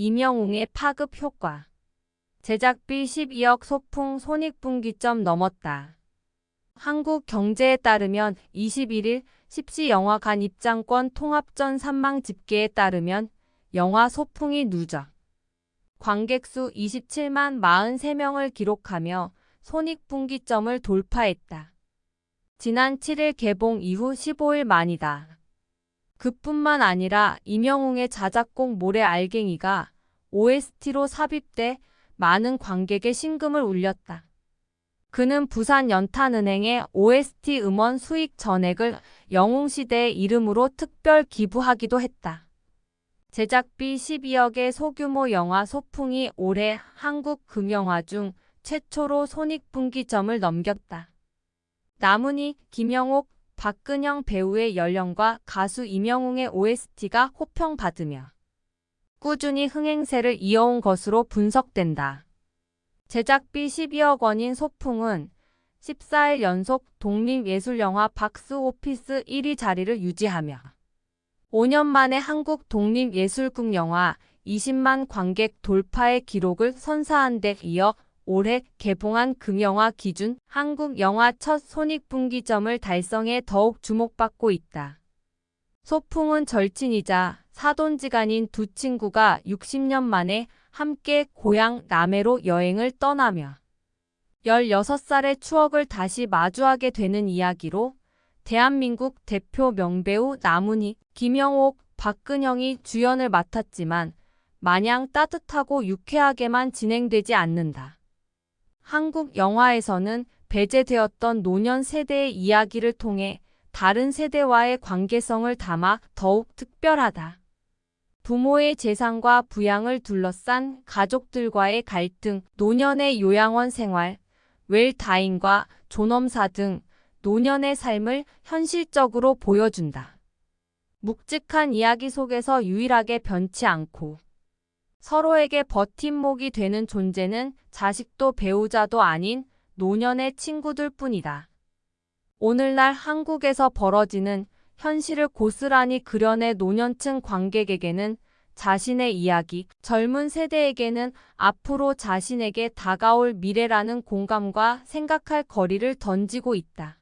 임영웅의 파급 효과. 제작비 12억 소풍 손익분기점 넘었다. 한국경제에 따르면 21일 10시 영화관 입장권 통합전 3망 집계에 따르면 영화 소풍이 누적 관객수 27만 43명을 기록하며 손익분기점을 돌파했다. 지난 7일 개봉 이후 15일 만이다. 그뿐만 아니라 임영웅의 자작곡 모래 알갱이가 OST로 삽입돼 많은 관객의 심금을 울렸다. 그는 부산연탄은행에 OST 음원 수익 전액을 영웅시대의 이름으로 특별 기부하기도 했다. 제작비 12억의 소규모 영화 소풍이 올해 한국 금영화 중 최초로 손익분기점을 넘겼다. 나문희, 김영옥, 박근영 배우의 연령과 가수 임영웅의 OST가 호평받으며 꾸준히 흥행세를 이어온 것으로 분석된다. 제작비 12억 원인 소풍은 14일 연속 독립예술영화 박스오피스 1위 자리를 유지하며 5년 만에 한국 독립예술국 영화 20만 관객 돌파의 기록을 선사한 데 이어 올해 개봉한 금영화 기준 한국 영화 첫 손익분기점을 달성해 더욱 주목받고 있다. 소풍은 절친이자 사돈지간인 두 친구가 60년 만에 함께 고향 남해로 여행을 떠나며 16살의 추억을 다시 마주하게 되는 이야기로 대한민국 대표 명배우 나문희, 김영옥, 박근영이 주연을 맡았지만 마냥 따뜻하고 유쾌하게만 진행되지 않는다. 한국 영화에서는 배제되었던 노년 세대의 이야기를 통해 다른 세대와의 관계성을 담아 더욱 특별하다. 부모의 재산과 부양을 둘러싼 가족들과의 갈등, 노년의 요양원 생활, 웰다잉과 존엄사 등 노년의 삶을 현실적으로 보여준다. 묵직한 이야기 속에서 유일하게 변치 않고 서로에게 버팀목이 되는 존재는 자식도 배우자도 아닌 노년의 친구들 뿐이다. 오늘날 한국에서 벌어지는 현실을 고스란히 그려내 노년층 관객에게는 자신의 이야기, 젊은 세대에게는 앞으로 자신에게 다가올 미래라는 공감과 생각할 거리를 던지고 있다.